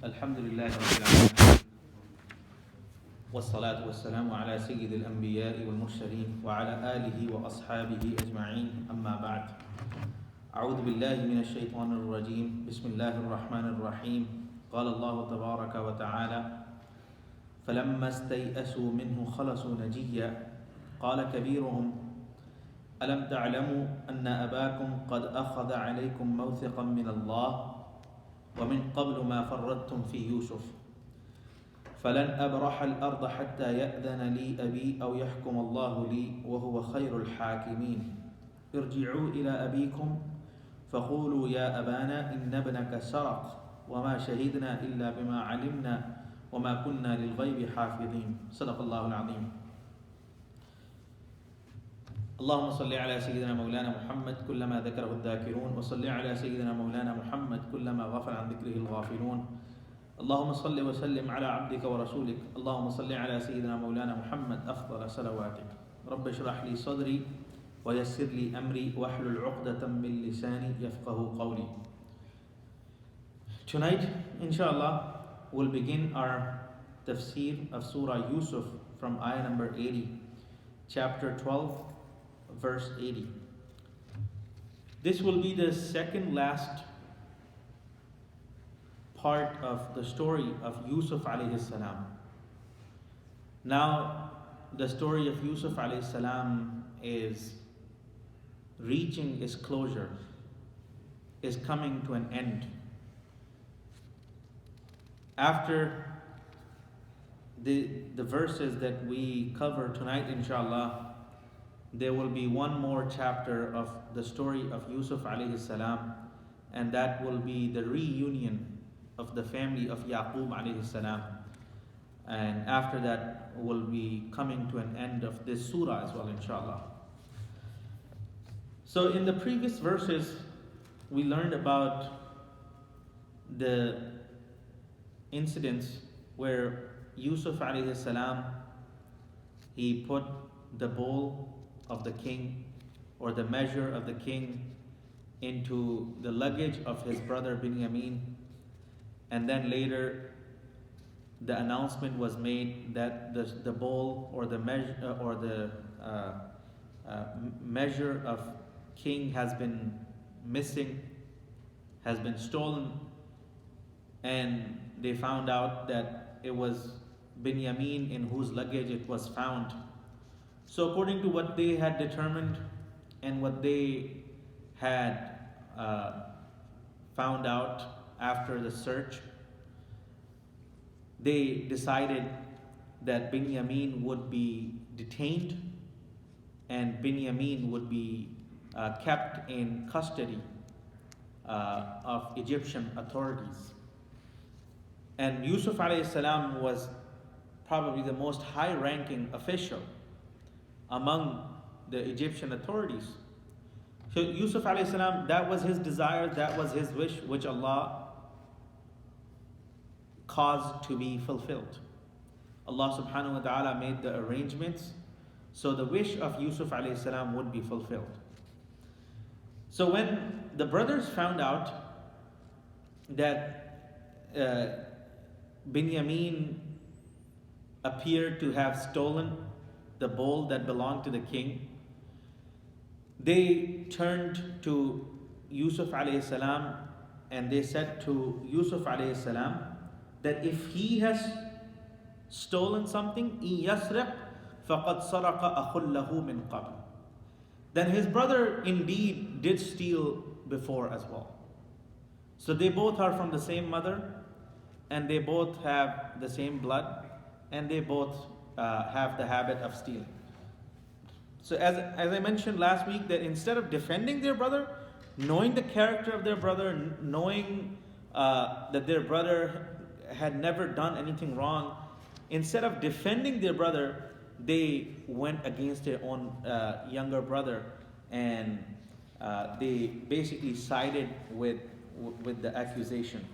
الحمد لله رب العالمين والصلاة والسلام على سيد الأنبياء والمرسلين وعلى آله وأصحابه أجمعين أما بعد أعوذ بالله من الشيطان الرجيم بسم الله الرحمن الرحيم قال الله تبارك وتعالى فلما استيئسوا منه خلصوا نجيا قال كبيرهم ألم تعلموا أن أباكم قد أخذ عليكم موثقا من الله ومن قبل ما فرطتم في يوسف فلن أبرح الأرض حتى يأذن لي أبي أو يحكم الله لي وهو خير الحاكمين ارجعوا إلى أبيكم فقولوا يا أبانا إن ابنك سرق وما شهدنا إلا بما علمنا وما كنا للغيب حافظين صدق الله العظيم اللهم صل على سيدنا مولانا محمد كلما ذكره الذاكرون وصل على سيدنا مولانا محمد كلما غفل عن ذكره الغافلون اللهم صل وسلم على عبدك ورسولك اللهم صل على سيدنا مولانا محمد أفضل صلواتك رب اشرح لي صدري ويسر لي أمري واحلل عقدة من لساني يفقه قولي. Tonight, inshallah, we'll begin our tafsir of Surah Yusuf from ayah number 80, chapter 12, verse 80. This will be the second last part of the story of Yusuf alayhi salam. Now, the story of Yusuf alayhi salam is reaching its closure, is coming to an end. After the verses that we cover tonight, inshallah, there will be one more chapter of the story of Yusuf alayhi salam, and that will be the reunion of the family of Yaqub alayhi salam. And after that, we'll be coming to an end of this surah as well, inshallah. So in the previous verses, we learned about the incidents where Yusuf alayhi salam, he put the bowl of the king or the measure of the king into the luggage of his brother Binyamin, and then later the announcement was made that the bowl or the measure of king has been missing, has been stolen, and they found out that it was Binyamin in whose luggage it was found. So according to what they had determined and what they had found out after the search, they decided that Binyamin would be detained and Binyamin would be kept in custody of Egyptian authorities. And Yusuf alayhi salam was probably the most high-ranking official among the Egyptian authorities. So Yusuf alayhi salam, that was his desire, that was his wish, which Allah caused to be fulfilled. Allah subhanahu wa ta'ala made the arrangements so the wish of Yusuf alayhi salam would be fulfilled. So when the brothers found out that Binyamin appeared to have stolen the bowl that belonged to the king, they turned to Yusuf alayhi salam and they said to Yusuf alayhi salam that if he has stolen something, إِن يَسْرِقْ فَقَدْ سَرَقَ أَخٌ لَهُ مِنْ قَبْلِ, then his brother indeed did steal before as well. So they both are from the same mother, and they both have the same blood, and they both have the habit of stealing. So as I mentioned last week, that instead of defending their brother, knowing the character of their brother, knowing that their brother had never done anything wrong, instead of defending their brother, they went against their own younger brother, and they basically sided with the accusation.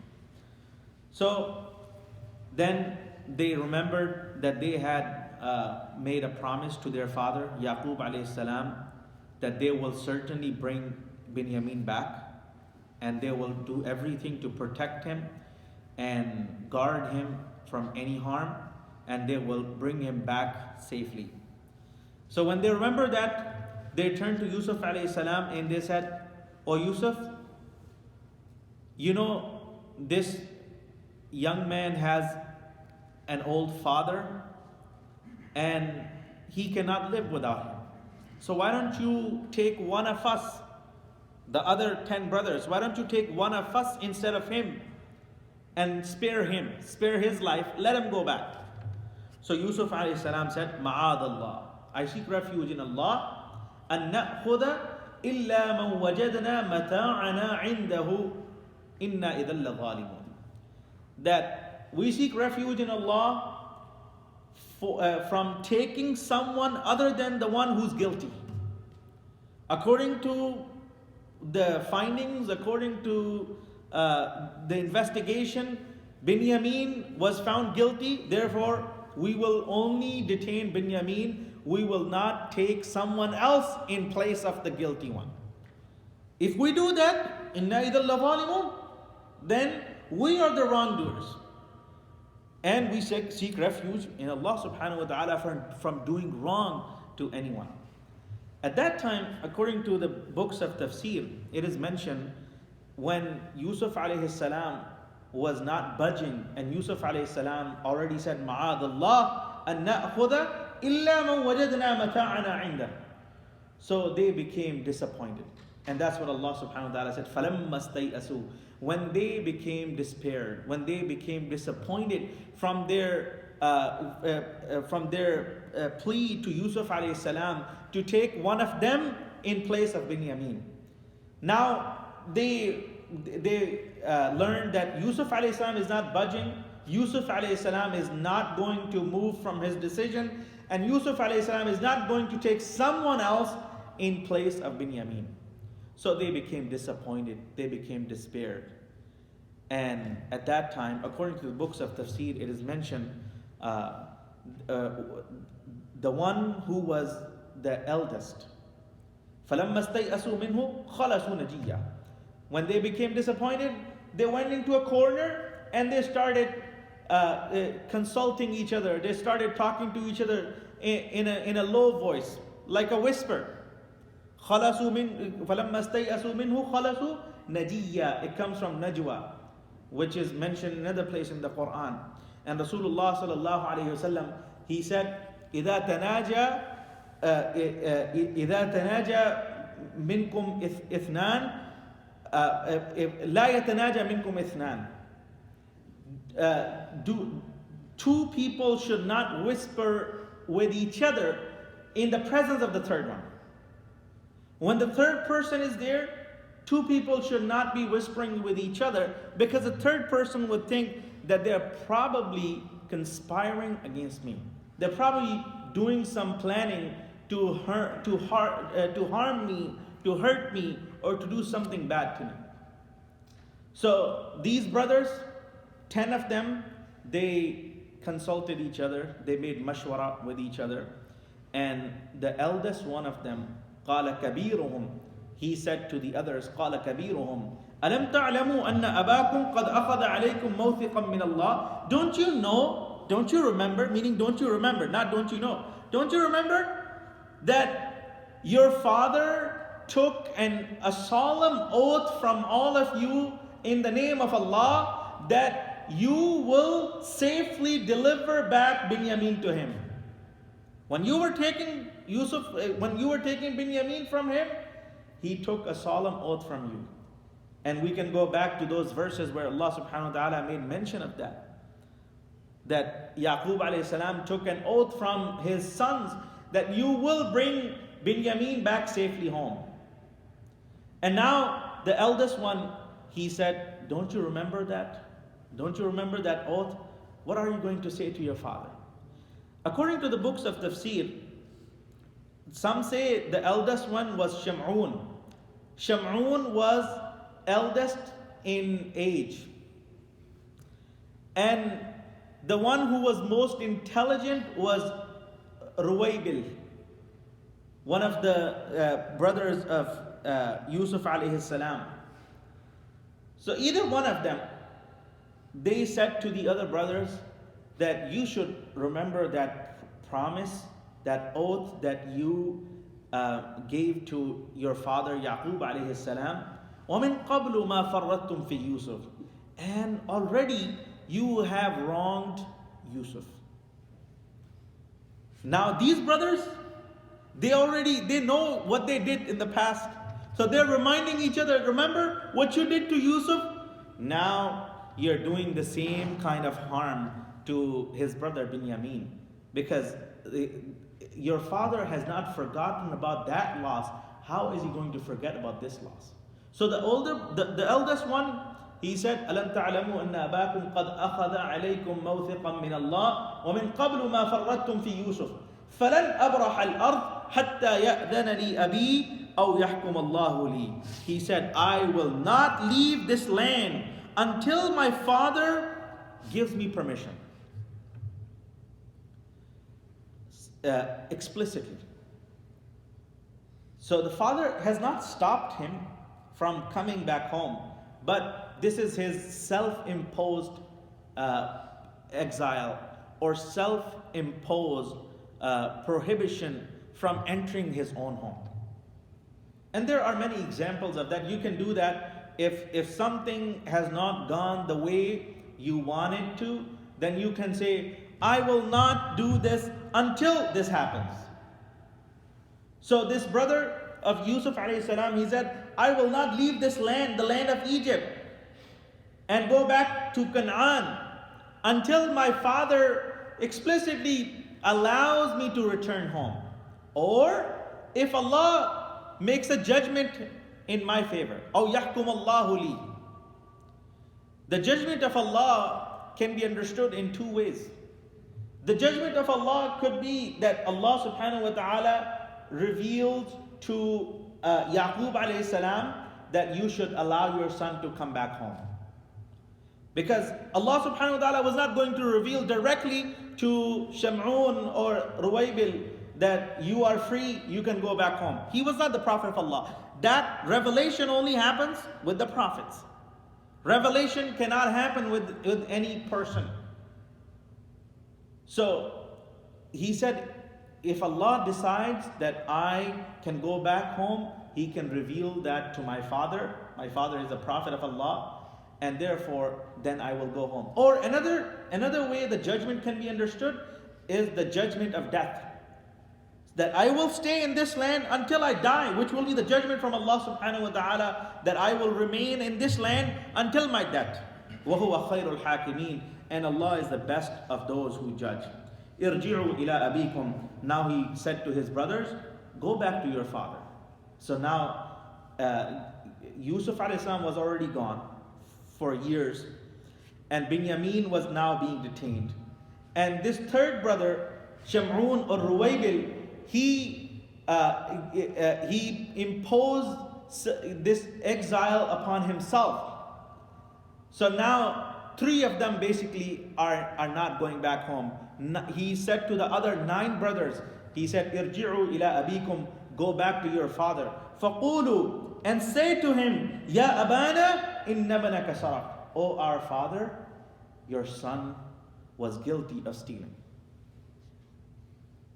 So then they remembered that they had made a promise to their father, Yaqub alayhi salam, that they will certainly bring Binyamin back and they will do everything to protect him and guard him from any harm, and they will bring him back safely. So when they remember that, they turned to Yusuf alayhi salam and they said, "O Yusuf, you know this young man has an old father and he cannot live without him. So why don't you take one of us, the other 10 brothers, why don't you take one of us instead of him and spare him, spare his life, let him go back." So Yusuf alayhi salam said, "Ma'ad Allah, I seek refuge in Allah, أن نأخذ إلا من وجدنا متاعنا عنده إنا إذا لظالمون." That we seek refuge in Allah from taking someone other than the one who's guilty. According to the findings, according to the investigation, Binyamin was found guilty, therefore we will only detain Binyamin. We will not take someone else in place of the guilty one. If we do that, inna idhal lavalimun, then we are the wrongdoers. And we seek refuge in Allah subhanahu wa ta'ala from doing wrong to anyone. At that time, according to the books of tafsir, it is mentioned when Yusuf alayhi salam was not budging, and Yusuf alayhi salam already said, "Ma'ad Allah an na'khudha illa man wajadna mata'ana 'inda." So they became disappointed. And that's what Allah subhanahu wa ta'ala said, فَلَمَّا اسْتَيْأَسُوا. When they became despaired, when they became disappointed from their plea to Yusuf alayhi salam to take one of them in place of Binyamin. Now they learned that Yusuf alayhi salam is not budging. Yusuf alayhi salam is not going to move from his decision, and Yusuf alayhi salam is not going to take someone else in place of Binyamin. So they became disappointed, they became despaired. And at that time, according to the books of tafsir, it is mentioned the one who was the eldest. فَلَمَّا اسْتَيْأَسُوا مِنْهُ خَلَصُوا نَجِيًّا. When they became disappointed, they went into a corner and they started consulting each other. They started talking to each other in a low voice, like a whisper. فَلَمَّا اسْتَيْأَسُوا مِنْهُ خَلَصُوا نَجِيًّا. It comes from najwa, which is mentioned in another place in the Quran. And Rasulullah sallallahu alayhi wasallam, he said, إِذَا تَنَاجَى مِنْكُمْ إِثْنَانِ لَا يَتَنَاجَى مِنْكُمْ إِثْنَانِ. Two people should not whisper with each other in the presence of the third one. When the third person is there, two people should not be whispering with each other, because the third person would think that they're probably conspiring against me. They're probably doing some planning to harm me, to hurt me, or to do something bad to me. So these brothers, 10 of them, they consulted each other, they made mashwara with each other, and the eldest one of them, قال كبيرهم, he said to the others, قال كبيرهم ألم تعلموا أن أباكم قد أخذ عليكم موثقا من الله. Don't you know, don't you remember, meaning don't you remember, not don't you know, don't you remember that your father took a solemn oath from all of you in the name of Allah that you will safely deliver back Binyamin to him? When you were taking Binyamin from him, he took a solemn oath from you. And we can go back to those verses where Allah subhanahu wa ta'ala made mention of that. That Yaqub alayhi salam took an oath from his sons that you will bring Binyamin back safely home. And now the eldest one, he said, don't you remember that? Don't you remember that oath? What are you going to say to your father? According to the books of tafsir, some say the eldest one was Sham'un. Sham'un was eldest in age. And the one who was most intelligent was Ruwaybil, one of the brothers of Yusuf alayhi salam. So either one of them, they said to the other brothers that you should remember that promise, that oath that you gave to your father Yaqub alayhi salam. وَمِن قَبْلُ مَا فَرَّطْتُمْ فِي يُوسُف. And already you have wronged Yusuf. Now these brothers, they know what they did in the past. So they're reminding each other, remember what you did to Yusuf? Now you're doing the same kind of harm to his brother Binyamin. Because your father has not forgotten about that loss. How is he going to forget about this loss? So the eldest one, he said, أَلَمْ تَعْلَمُوا أَنَّ أَبَاكُمْ قَدْ أَخَذَ عَلَيْكُمْ مَوْثِقًا مِّنَ اللَّهِ وَمِن قَبْلُ مَا فَرَّطْتُمْ فِي يُوسُفَ فَلَنْ أَبْرَحَ الْأَرْضِ حَتَّى يَأْذَنَ لِي أَبِي أَوْ يَحْكُمَ اللَّهُ لِي. He said, I will not leave this land until my father gives me permission. Explicitly. So the father has not stopped him from coming back home, but this is his self-imposed exile or self-imposed prohibition from entering his own home. And there are many examples of that. You can do that if something has not gone the way you want it to, then you can say, I will not do this until this happens. So this brother of Yusuf alayhi salam, he said, I will not leave this land, the land of Egypt, and go back to Canaan until my father explicitly allows me to return home. Or if Allah makes a judgment in my favor. أَوْ يَحْكُمَ اللَّهُ لِي. The judgment of Allah can be understood in two ways. The judgment of Allah could be that Allah subhanahu wa ta'ala revealed to Yaqub alayhi salam that you should allow your son to come back home. Because Allah subhanahu wa ta'ala was not going to reveal directly to Sham'un or Ruwaybil that you are free, you can go back home. He was not the Prophet of Allah. That revelation only happens with the prophets. Revelation cannot happen with any person. So he said, if Allah decides that I can go back home, He can reveal that to my father. My father is a prophet of Allah, and therefore then I will go home. Or another way the judgment can be understood is the judgment of death. That I will stay in this land until I die, which will be the judgment from Allah subhanahu wa ta'ala, that I will remain in this land until my death. وَهُوَ خَيْرُ الْحَاكِمِينَ. And Allah is the best of those who judge. إِرْجِعُوا إِلَىٰ أَبِيكُمْ. Now he said to his brothers, go back to your father. So now Yusuf a.s. was already gone for years, and Binyamin was now being detained. And this third brother, Sham'un or Ruwaybil, he imposed this exile upon himself. So now 3 of them basically are not going back home. He said to the other 9 brothers, he said, Irji'u ila abikum, go back to your father. Faqulu, and say to him, Ya abana, inna banaka saraq. O our father, your son was guilty of stealing.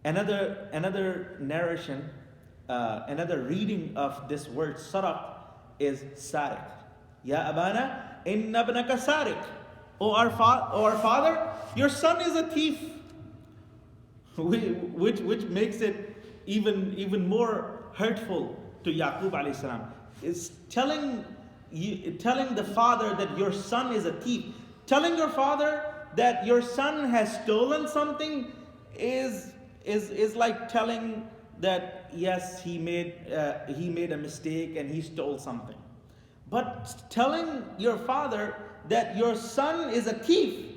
Another narration, another reading of this word saraq is sariq. Ya abana, inna banaka sariq. O our father, your son is a thief. Which makes it even more hurtful to Yaqub alayhi salam. Is telling the father that your son is a thief. Telling your father that your son has stolen something is like telling that yes, he made a mistake and he stole something. But telling your father that your son is a thief,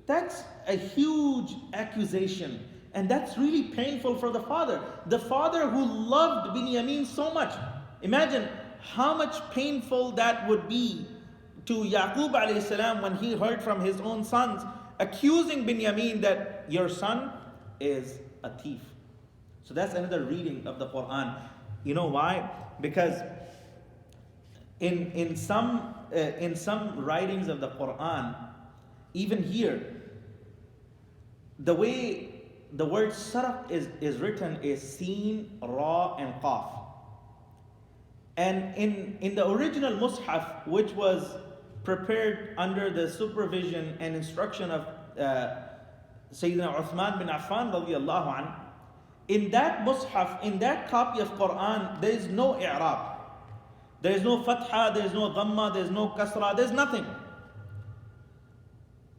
that's a huge accusation. And that's really painful for the father. The father who loved Binyamin so much. Imagine how much painful that would be to Yaqub alayhi salam when he heard from his own sons accusing Binyamin that your son is a thief. So that's another reading of the Quran. You know why? Because in some writings of the Quran, even here, the way the word saraq is written is Seen, Ra, and Qaf. And in the original Mus'haf, which was prepared under the supervision and instruction of Sayyidina Uthman bin Affan radiallahu anhu, in that Mus'haf, in that copy of Quran, there is no i'rab. There is no fatha, there is no dhamma, there is no kasra, there is nothing.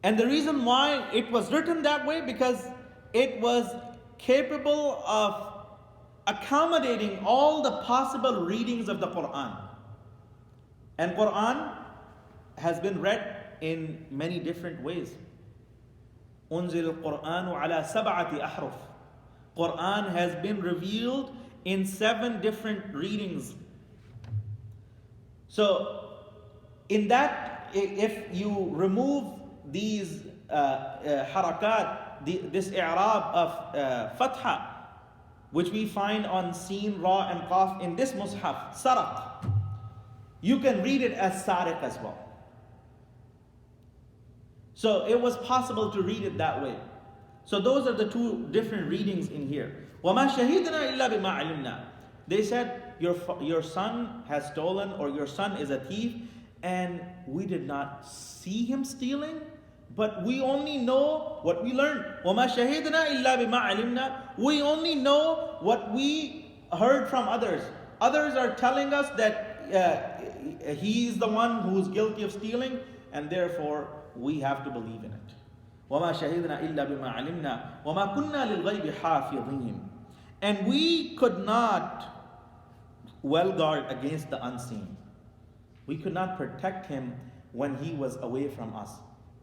And the reason why it was written that way, because it was capable of accommodating all the possible readings of the Quran. And Quran has been read in many different ways. أُنزِلَ الْقُرْآنُ عَلَى سَبْعَةِ أَحْرُفٍ. Quran has been revealed in 7 different readings. So, in that, if you remove these harakat, this i'rab of fatha, which we find on Seen, Ra, and Qaf in this Mus'haf, saraq, you can read it as sariq as well. So it was possible to read it that way. So those are the 2 different readings in here. وَمَا شَهِدْنَا إِلَّا بِمَا عَلِمْنَا. They said, your son has stolen, or your son is a thief, and we did not see him stealing, but we only know what we learned. وَمَا شَهِدْنَا إِلَّا بِمَا عَلِمْنَا. We only know what we heard from others. Others are telling us that he's the one who's guilty of stealing, and therefore we have to believe in it. وَمَا شَهِدْنَا إِلَّا بِمَا عَلِمْنَا وَمَا كُنَّا لِلْغَيْبِ حَافِظِينَ. And we could not well guard against the unseen. We could not protect him when he was away from us.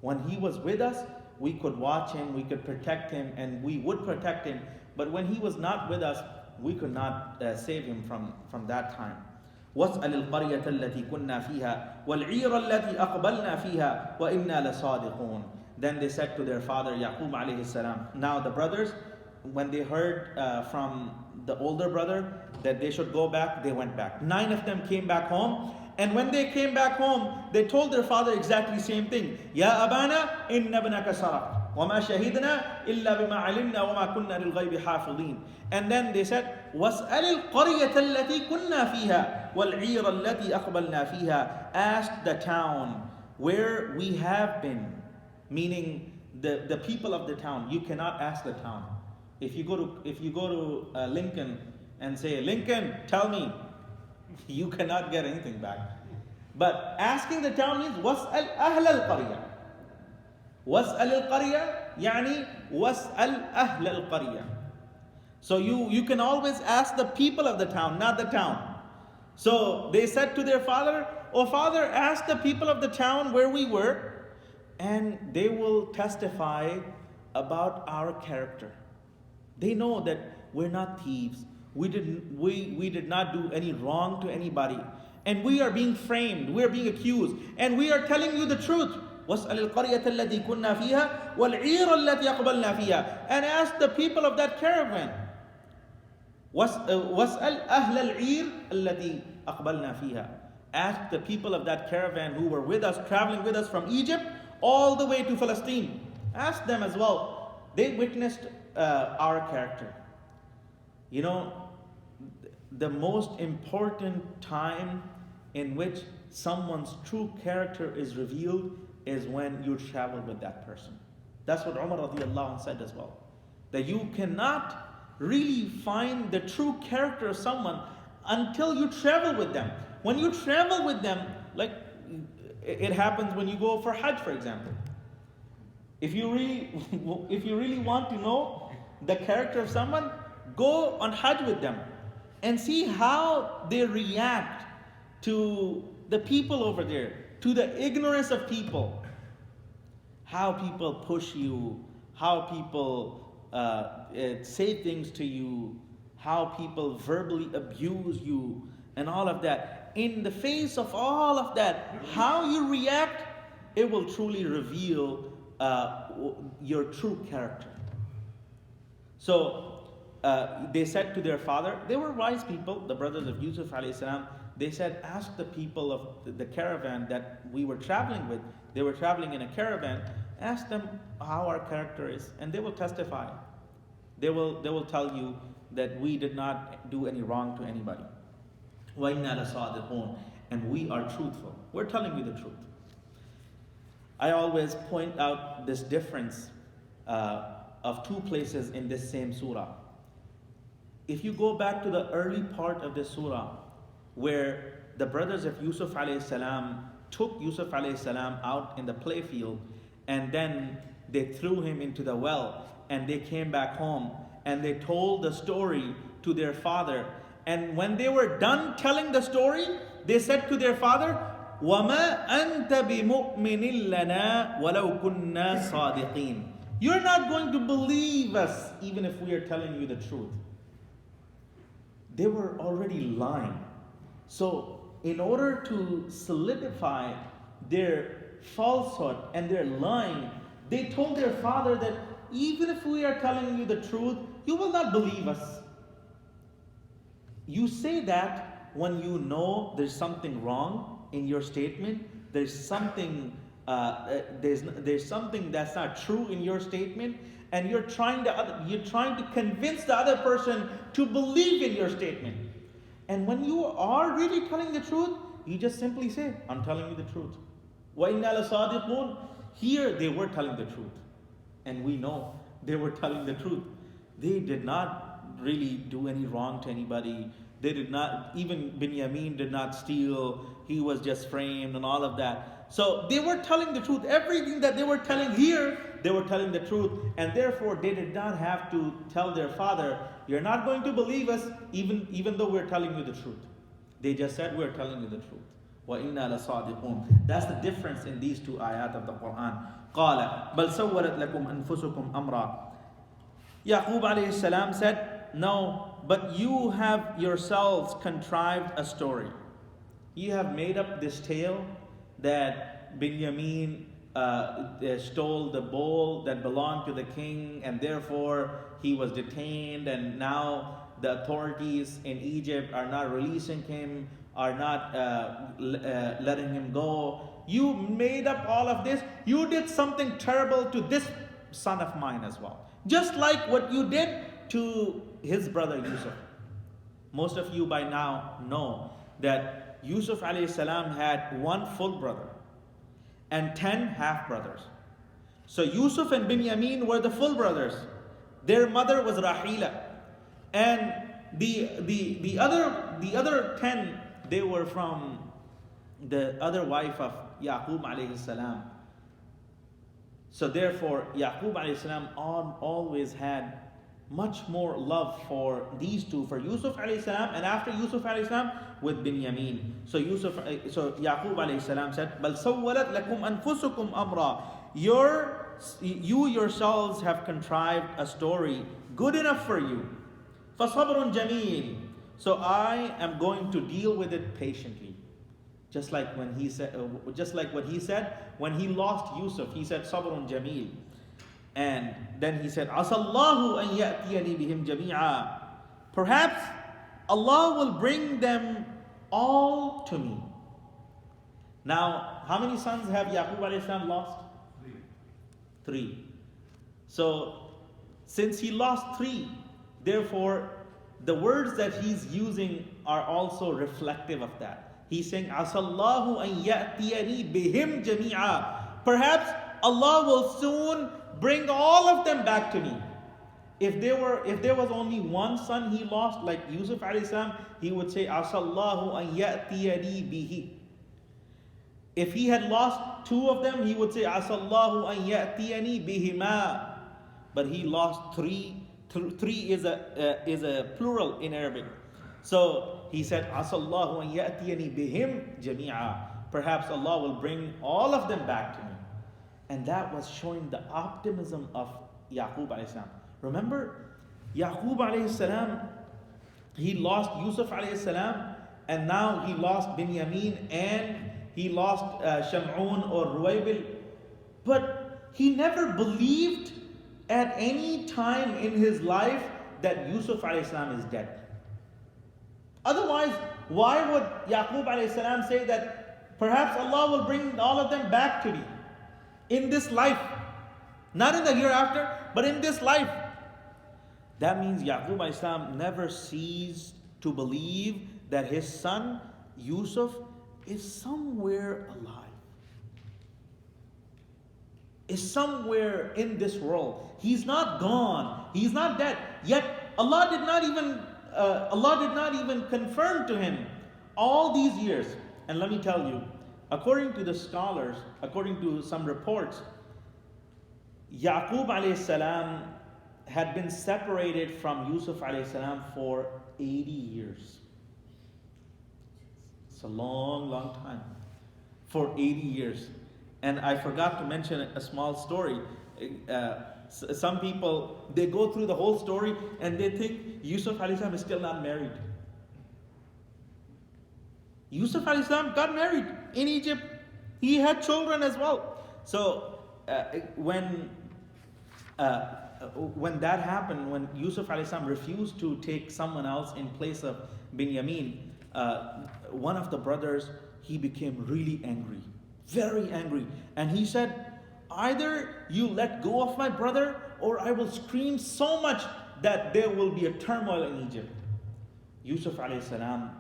When he was with us, we could watch him, we could protect him, and we would protect him. But when he was not with us, we could not save him from that time. وَاسْأَلِ الْقَرْيَةَ الَّتِي كُنَّا فِيهَا وَالْعِيرَ الَّتِي أَقْبَلْنَا فِيهَا وَإِنَّا لَصَادِقُونَ. Then they said to their father, Yaqub alayhi salam. Now the brothers, when they heard from the older brother that they should go back, they went back. 9 of them came back home. And when they came back home, they told their father exactly the same thing. Ya abana, inna ibnaka saraq. وَمَا شَهِدْنَا إِلَّا بِمَا عَلِمْنَا وَمَا كُنَّا لِلْغَيْبِ حَافِظِينَ. And then they said, وَاسْأَلِ الْقَرْيَةَ الَّتِي كُنَّا فِيهَا وَالْعِيرَ الَّتِي أَقْبَلْنَا فِيهَا. Ask the town where we have been, meaning the people of the town. You cannot ask the town. If you go to Lincoln and say, Lincoln, tell me, you cannot get anything back. But asking the town means وَاسْأَلْ أَهْلَ الْقَرْيَةِ. وَاسْأَلِ الْقَرْيَةِ يعني وَاسْأَلْ أَهْلَ الْقَرْيَةِ. So you can always ask the people of the town, not the town. So they said to their father, "Oh father, ask the people of the town where we were, and they will testify about our character. They know that we're not thieves. We did not do any wrong to anybody. And we are being framed, we are being accused, and we are telling you the truth. وَاسْأَلِ الْقَرْيَةَ الَّتِي كُنَّا فِيهَا وَالْعِيرَ الَّتِي أَقْبَلْنَا فِيهَا. And ask the people of that caravan. وَاسْأَلْ أَهْلَ الْعِيرِ الَّتِي أَقْبَلْنَا فِيهَا. Ask the people of that caravan who were with us, traveling with us from Egypt all the way to Palestine. Ask them as well. They witnessed our character. You know, the most important time in which someone's true character is revealed is when you travel with that person. That's what Umar radiallahu anh said as well. That you cannot really find the true character of someone until you travel with them. When you travel with them, like it happens when you go for Hajj, for example. If you really want to know the character of someone, go on Hajj with them and see how they react to the people over there, to the ignorance of people. How people push you, how people say things to you, how people verbally abuse you, and all of that. In the face of all of that, how you react, it will truly reveal your true character. So they said to their father, they were wise people, the brothers of Yusuf alayhi salam. They said, ask the people of the caravan that we were traveling with. They were traveling in a caravan. ask them how our character is, and they will testify. They will tell you that we did not do any wrong to anybody. وَإِنَّا لَصَادِقُونَ, and we are truthful. We're telling you the truth. I always point out this difference of two places in this same surah. If you go back to the early part of this surah, where the brothers of Yusuf alayhi salam took Yusuf alayhi salam out in the playfield, and then they threw him into the well, and they came back home, and they told the story to their father. And when they were done telling the story, they said to their father, وَمَا أَنْتَ بِمُؤْمِنٍ لَنَا وَلَوْ كُنَّا صَادِقِينَ. You're not going to believe us even if we are telling you the truth. They were already lying. So in order to solidify their falsehood and their lying, they told their father that even if we are telling you the truth, you will not believe us. You say that when you know there's something wrong in your statement, there's something something that's not true in your statement, and you're trying to convince the other person to believe in your statement. And when you are really telling the truth, you just simply say, I'm telling you the truth. وَإِنَّا لَصَادِقُونَ. Here they were telling the truth, and we know they were telling the truth. They did not really do any wrong to anybody. They did not, even Binyamin did not steal. He was just framed and all of that. So they were telling the truth. Everything that they were telling here, they were telling the truth. And therefore they did not have to tell their father, you're not going to believe us even though we're telling you the truth. They just said, we're telling you the truth. وَإِنَّا لَصَادِقُونَ. That's the difference in these two ayat of the Quran. قَالَ بَلْ سَوَّلَتْ لَكُمْ أَنفُسُكُمْ أَمْرًا. Yaqub alayhi salam said, no, but you have yourselves contrived a story. You have made up this tale that Binyamin stole the bowl that belonged to the king, and therefore he was detained, and now the authorities in Egypt are not releasing him, are not letting him go. You made up all of this. You did something terrible to this son of mine as well. Just like what you did to his brother Yusuf. Most of you by now know that Yusuf alayhi salam had one full brother and 10 half brothers. So Yusuf and Binyamin were the full brothers. Their mother was Rahila, and the other 10, they were from the other wife of Yaqub alayhi salam. So therefore, Yaqub alayhi salam always had much more love for these two, for Yusuf alayhi salam, and after Yusuf alayhi salam with Binyamin. So Yaqub alayhi salam said, "Bal sawwalat lakum anfusukum amra." You yourselves have contrived a story good enough for you. فَصَبْرٌ جَمِيلٌ. So I am going to deal with it patiently. Just like what he said when he lost Yusuf, he said صَبْرٌ جَمِيلٌ. And then he said, عَسَى اللَّهُ أَن يَأْتِيَنِي بِهِمْ جَمِيعًا. Perhaps Allah will bring them all to me. Now, how many sons have Yaqub alayhi salam lost? 3. So, since he lost 3, therefore, the words that he's using are also reflective of that. He's saying, عَسَى اللَّهُ أَن يَأْتِيَنِي بِهِمْ جَمِيعًا. Perhaps Allah will soon bring all of them back to me. If there was only one son he lost, like Yusuf alayhi salam, he would say, عَسَى اللَّهُ أَن يَأْتِيَنِي بِهِ. If he had lost 2 of them, he would say, عَسَى اللَّهُ أَن يَأْتِيَنِي بِهِمَا. But he lost 3. 3 is a plural in Arabic. So he said, عَسَى اللَّهُ أَن يَأْتِيَنِي بِهِمْ جَمِيعًا. Perhaps Allah will bring all of them back to me. And that was showing the optimism of Yaqub alayhi salam. Remember, Yaqub alayhi salam, he lost Yusuf alayhi salam, and now he lost Binyamin, and he lost Sham'un or Ruwaybil. But he never believed at any time in his life that Yusuf alayhi salam is dead. Otherwise, why would Yaqub alayhi salam say that perhaps Allah will bring all of them back to me in this life? Not in the hereafter, but in this life. That means Yaqub alayhi salam never ceased to believe that his son Yusuf is somewhere alive, is somewhere in this world. He's not gone. He's not dead. Yet Allah did not even confirm to him all these years. And let me tell you, according to the scholars, according to some reports, Yaqub alayhi salam had been separated from Yusuf alayhi salam for 80 years. It's a long, long time. For 80 years. And I forgot to mention a small story. Some people, they go through the whole story and they think Yusuf alayhi salam is still not married. Yusuf alayhi salam got married in Egypt. He had children as well. So when that happened, when Yusuf alayhi salam refused to take someone else in place of Binyamin, one of the brothers, he became really angry, very angry. And he said, either you let go of my brother, or I will scream so much that there will be a turmoil in Egypt. Yusuf alayhi salam,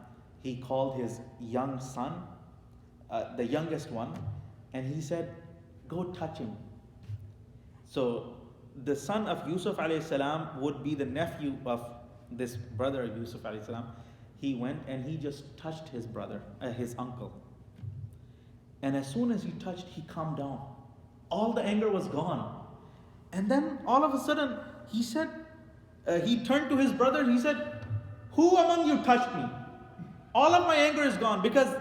he called his young son, the youngest one, and he said, go touch him. So the son of Yusuf alayhi salam would be the nephew of this brother Yusuf alayhi salam. He went and he just touched his brother, his uncle. And as soon as he touched, he calmed down. All the anger was gone. And then all of a sudden, he said, he turned to his brother, he said, who among you touched me? All of my anger is gone. Because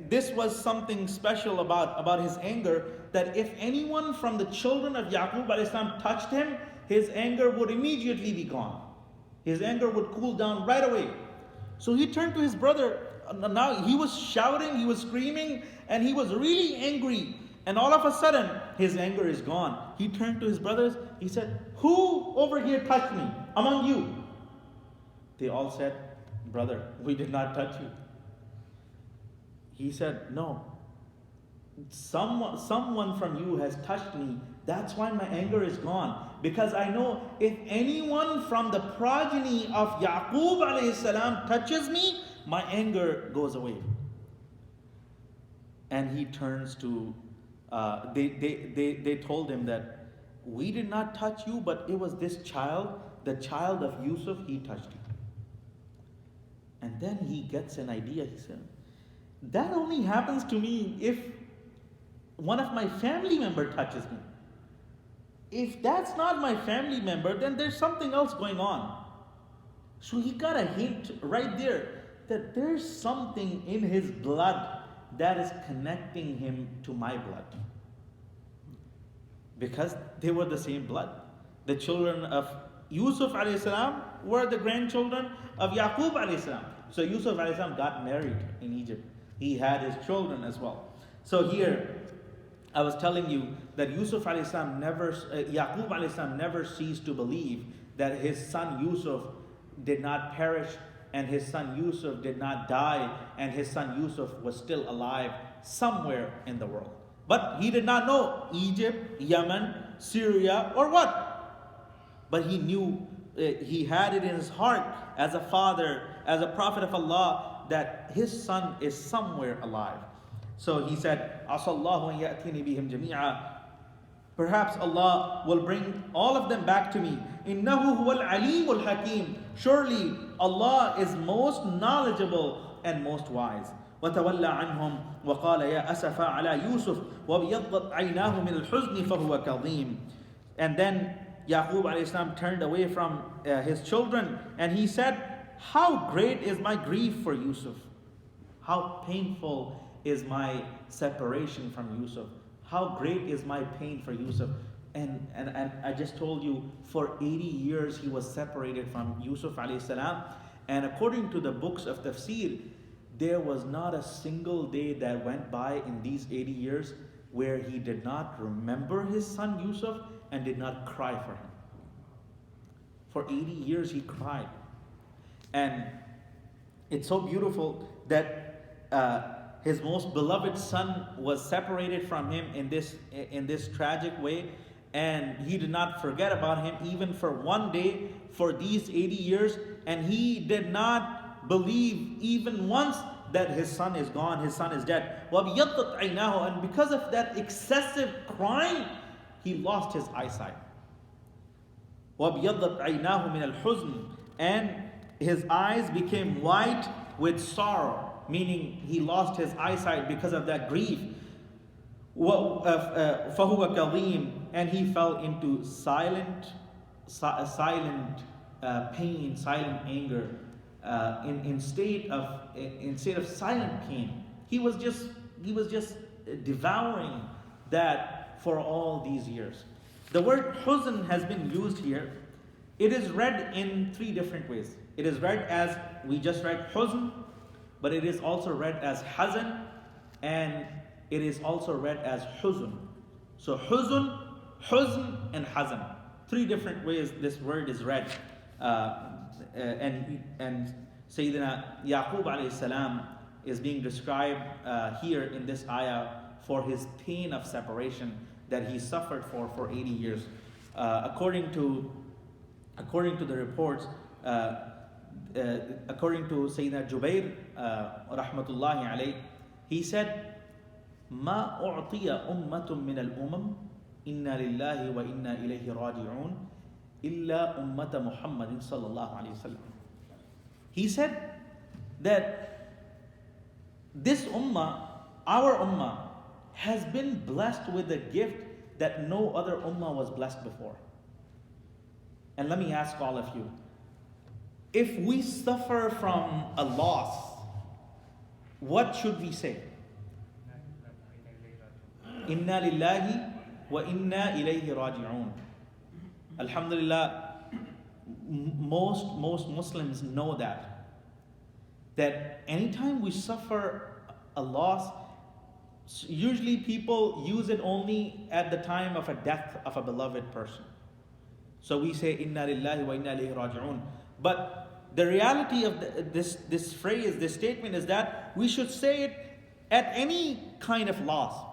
this was something special about his anger, that if anyone from the children of Yaqub alayhi salam touched him, his anger would immediately be gone. His anger would cool down right away. So he turned to his brother. Now he was shouting, he was screaming, and he was really angry. And all of a sudden, his anger is gone. He turned to his brothers. He said, who over here touched me among you? They all said, brother, we did not touch you. He said, no. Someone from you has touched me. That's why my anger is gone. Because I know if anyone from the progeny of Yaqub alayhi salam touches me, my anger goes away. And he turns to, they told him that we did not touch you, but it was this child, the child of Yusuf, he touched you. And then he gets an idea. He said, that only happens to me if one of my family member touches me. If that's not my family member, then there's something else going on. So he got a hint right there that there's something in his blood that is connecting him to my blood. Because they were the same blood. The children of Yusuf alayhi salam were the grandchildren of Yaqub alayhi salam. So Yusuf alayhi salam got married in Egypt. He had his children as well. So here, I was telling you that Yusuf alayhi salam Yaqub alayhi salam never ceased to believe that his son Yusuf did not perish, and his son Yusuf did not die, and his son Yusuf was still alive somewhere in the world. But he did not know Egypt, Yemen, Syria, or what. But he knew, he had it in his heart as a father, as a prophet of Allah, that his son is somewhere alive. So he said, Asallahu an ya'tini bihim jami'a. Perhaps Allah will bring all of them back to me. Innahu huwal alimul hakim. Surely Allah is most knowledgeable and most wise. وتولى عنهم وقال يا أسف على يوسف وابيضت عيناه من الحزن فهو كظيم. And then Yaqub alayhi salam turned away from his children, and he said, how great is my grief for Yusuf. How painful is my separation from Yusuf. How great is my pain for Yusuf. And I just told you, for 80 years he was separated from Yusuf alayhi salam. And according to the books of tafsir, there was not a single day that went by in these 80 years where he did not remember his son Yusuf and did not cry for him. For 80 years he cried. And it's so beautiful that his most beloved son was separated from him in this tragic way. and he did not forget about him even for one day for these 80 years, and he did not believe even once that his son is gone, his son is dead. وَابْيَضَّتْ عَيْنَاهُ, and because of that excessive crying, he lost his eyesight. وَابْيَضَّتْ عَيْنَاهُ مِنَ الْحُزْنِ, and his eyes became white with sorrow, meaning he lost his eyesight because of that grief. فَهُوَ كَظِيمٌ, and he fell into silent pain, silent anger, in state of silent pain. He was just devouring that for all these years. The word huzn has been used here. It is read in three different ways. It is read as we just read huzn, but it is also read as hazan, and it is also read as huzn. So huzn, and hazan. Three different ways this word is read. And Sayyidina Yaqub alayhi salam is being described here in this ayah for his pain of separation that he suffered for 80 years. According to the reports, according to Sayyidina Jubair rahmatullahi alayh, he said, ما أعطي أمة من الأمم إنا لله وإنا إليه راجعون إلا أمة محمد صلى الله عليه وسلم. He said that this ummah, our ummah, has been blessed with a gift that no other ummah was blessed before. And let me ask all of you, if we suffer from a loss, what should we say? Inna lillahi wa inna ilayhi raji'un. Alhamdulillah, most Muslims know that anytime we suffer a loss, usually people use it only at the time of a death of a beloved person. So we say inna lillahi wa inna ilayhi raji'un. But the reality of this phrase, this statement, is that we should say it at any kind of loss.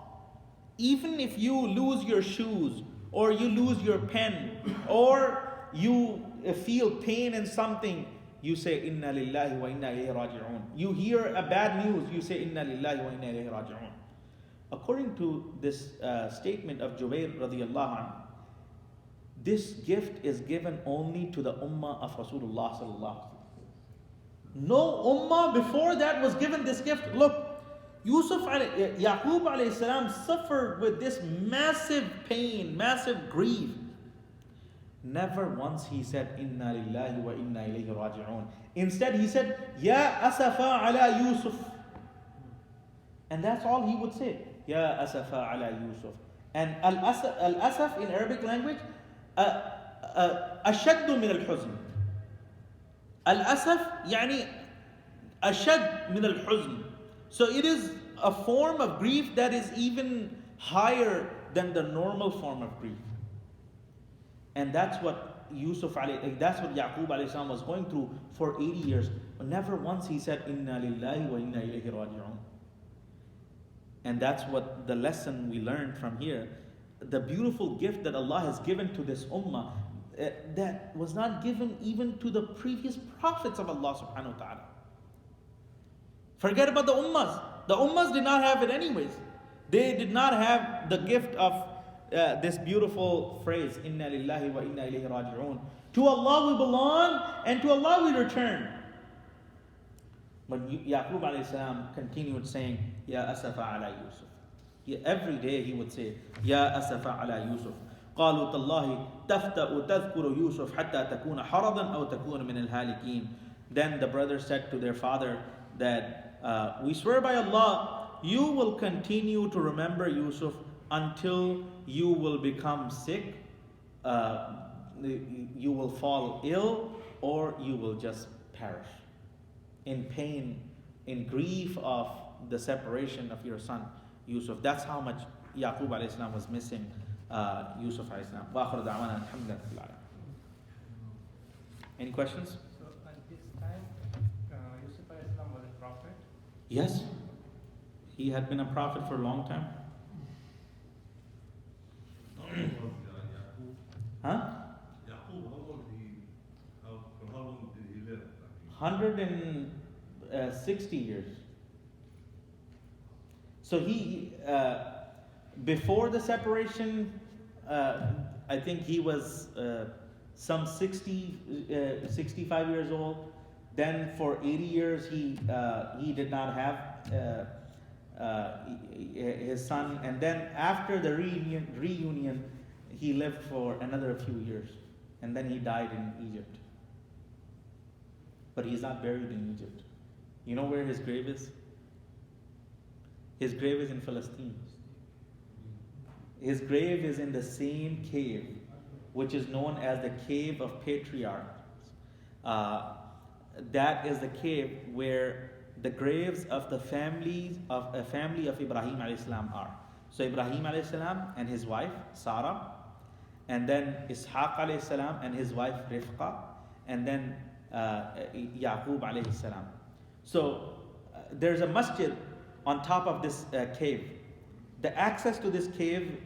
Even if you lose your shoes, or you lose your pen, or you feel pain in something, you say inna lillahi wa inna ilayhi raji'un. You hear a bad news, you say inna lillahi wa inna ilayhi raji'un. According to this statement of Jubair radiyallahu anhu, this gift is given only to the ummah of Rasulullah sallallahu alaihi wasallam. No ummah before that was given this gift. Look, Yaqub alayhi salam suffered with this massive pain, massive grief. Never once he said inna lillahi wa inna ilayhi raji'un. Instead he said ya asafa ala Yusuf, and that's all he would say, ya asafa ala Yusuf. And al-asaf in Arabic language, ashaddu min al-huzn. Al-asaf yani ashad min al-huzn. So it is a form of grief that is even higher than the normal form of grief. And that's what that's what Yaqub alayhi salam was going through for 80 years. But never once he said inna lillahi wa inna ilayhi raji'un. And that's what the lesson we learned from here. The beautiful gift that Allah has given to this ummah that was not given even to the previous prophets of Allah subhanahu wa ta'ala. Forget about the ummahs. The ummahs did not have it anyways. They did not have the gift of this beautiful phrase, inna lillahi wa inna ilayhi raji'un. To Allah we belong and to Allah we return. But Yaqub alayhi salam continued saying, ya asafa ala Yusuf. Every day he would say, ya asafa ala Yusuf. قالوا تالله تفتأ تذكر يوسف حتى تكون حرضا أو تكون من الهالكين. Then the brothers said to their father that we swear by Allah, you will continue to remember Yusuf until you will become sick, you will fall ill, or you will just perish in pain, in grief of the separation of your son Yusuf. That's how much Yaqub alayhi salam was missing Yusuf alayhi salam. Wa akhiru da'wana alhamdulillah. Any questions? So at this time, Yusuf alayhi salam was a prophet? Yes, he had been a prophet for a long time. Huh? Yaqub, for how long did he live? 160 years. So he, before the separation, I think he was some 65 years old. Then for 80 years he did not have his son. And then after the reunion, he lived for another few years. And then he died in Egypt. But he's not buried in Egypt. You know where his grave is? His grave is in Palestine. His grave is in the same cave, which is known as the Cave of Patriarchs. That is the cave where the graves of the family of Ibrahim alayhi salam are. So Ibrahim alayhi salam and his wife Sarah, and then Ishaq alayhi salam and his wife Rifqa, and then Yaqub alayhi salam. So there's a masjid on top of this cave. The access to this cave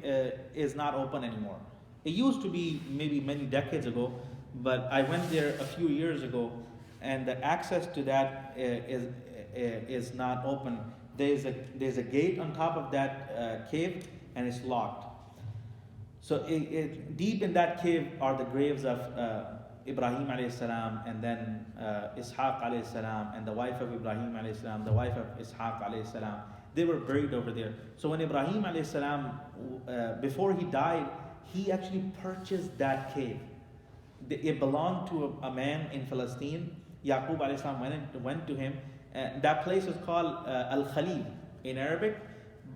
is not open anymore. It used to be maybe many decades ago, but I went there a few years ago, and the access to that is not open. There's a gate on top of that cave, and it's locked. So deep in that cave are the graves of Ibrahim alayhi salam, and then Ishaq alayhi salam, and the wife of Ibrahim alayhi salam, the wife of Ishaq alayhi salam. They were buried over there. So when Ibrahim alayhi salam, before he died, he actually purchased that cave. It belonged to a man in Palestine. Yaqub alayhi salam went to him. That place is called Al-Khalil in Arabic.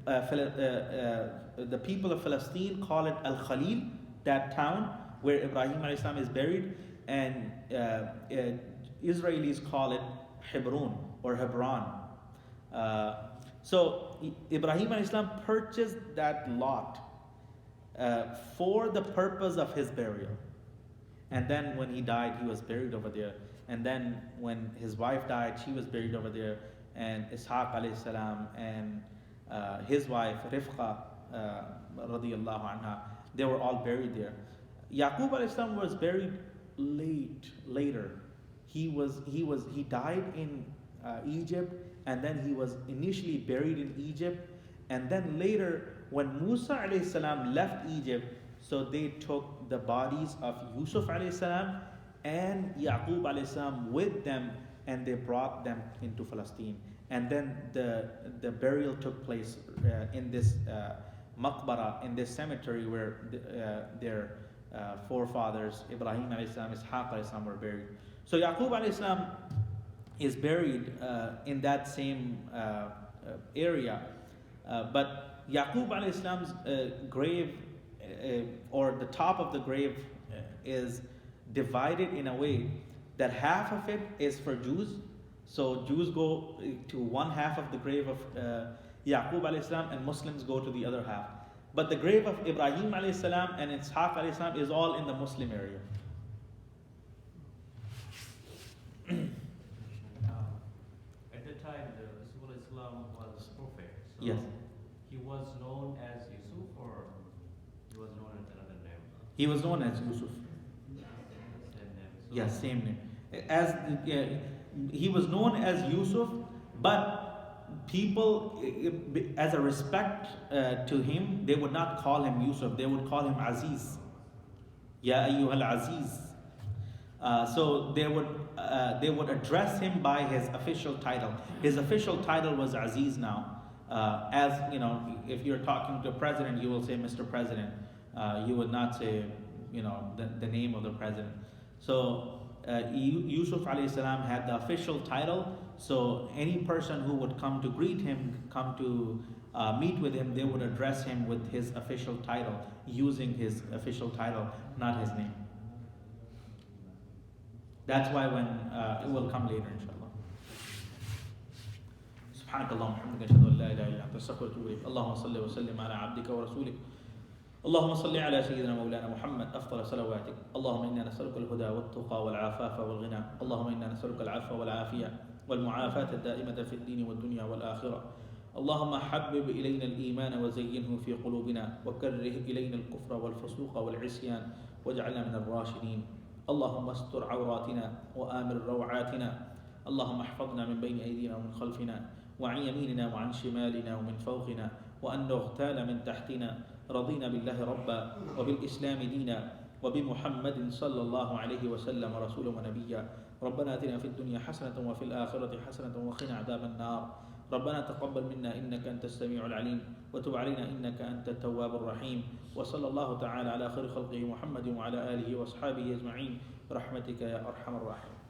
The people of Palestine call it Al-Khalil, that town where Ibrahim alayhi salam is buried, and Israelis call it Hebron or Hebron. So Ibrahim alayhi salam purchased that lot for the purpose of his burial. And then when he died, he was buried over there. And then when his wife died, she was buried over there. And Ishaq alayhi salam and his wife Rifqa radiyallahu anha, they were all buried there. Yaqub alayhi salam was buried later. He died in Egypt, and then he was initially buried in Egypt, and then later when Musa alayhi salam left Egypt, so they took the bodies of Yusuf alayhi salam and Yaqub alayhi salam with them, and they brought them into Palestine. And then the burial took place in this maqbara, in this cemetery where their forefathers Ibrahim alayhi salam, Ishaq alayhi salam were buried. So Yaqub alayhi salam is buried in that same area, but Yaqub alayhi salam's grave, or the top of the grave, is divided in a way that half of it is for Jews. So Jews go to one half of the grave of Yaqub alayhi salam, and Muslims go to the other half. But the grave of Ibrahim alayhi salam and Ishaq alayhi salam is all in the Muslim area. At the time, the Rasul Islam was prophet. So Yes. he was known as Yusuf, or he was known as another name? He was known as Yusuf. Same name. So Yes, same name. As he was known as Yusuf, but people, as a respect to him, they would not call him Yusuf. They would call him Aziz. Ya ayyuhal Aziz. So they would address him by his official title. His official title was Aziz now. As you know, if you're talking to a president, you will say Mr. President. You would not say, the name of the president. So Yusuf alayhi salam had the official title. So any person who would come to greet him, come to meet with him, they would address him with his official title, using his official title, not his name. That's why when it will come later, inshallah. سبحانك اللهم وبحمدك أشهد أن لا إله إلا أنت أستغفرك وأتوب إليك. اللهم صل وسلم على عبدك ورسولك. اللهم صل على سيدنا مولانا محمد أفضل صلواتك. اللهم إنا نسألك الهدى والتقى والعفاف والغنى. اللهم إنا نسألك العفو والعافية والمعافاة الدائمة في الدين والدنيا والآخرة. اللهم حبب إلينا الإيمان وزينه في قلوبنا وكره إلينا الكفر والفسوق والعصيان واجعلنا من الراشدين. اللهم استر عوراتنا وآمن روعاتنا. اللهم احفظنا من بين أيدينا ومن خلفنا وعن يميننا وعن شمالنا ومن فوقنا وأن نغتال من تحتنا. رضينا بالله ربا وبالإسلام دينا وبمحمد صلى الله عليه وسلم رسولا ونبيا. ربنا آتنا في الدنيا حسنة وفي الآخرة حسنة وقنا عذاب النار. ربنا تقبل منا إنك أنت السميع العليم وتب علينا إنك أنت التواب الرحيم. وصلى الله تعالى على خير خلقه محمد وعلى آله وأصحابه أجمعين برحمتك يا أرحم الراحمين.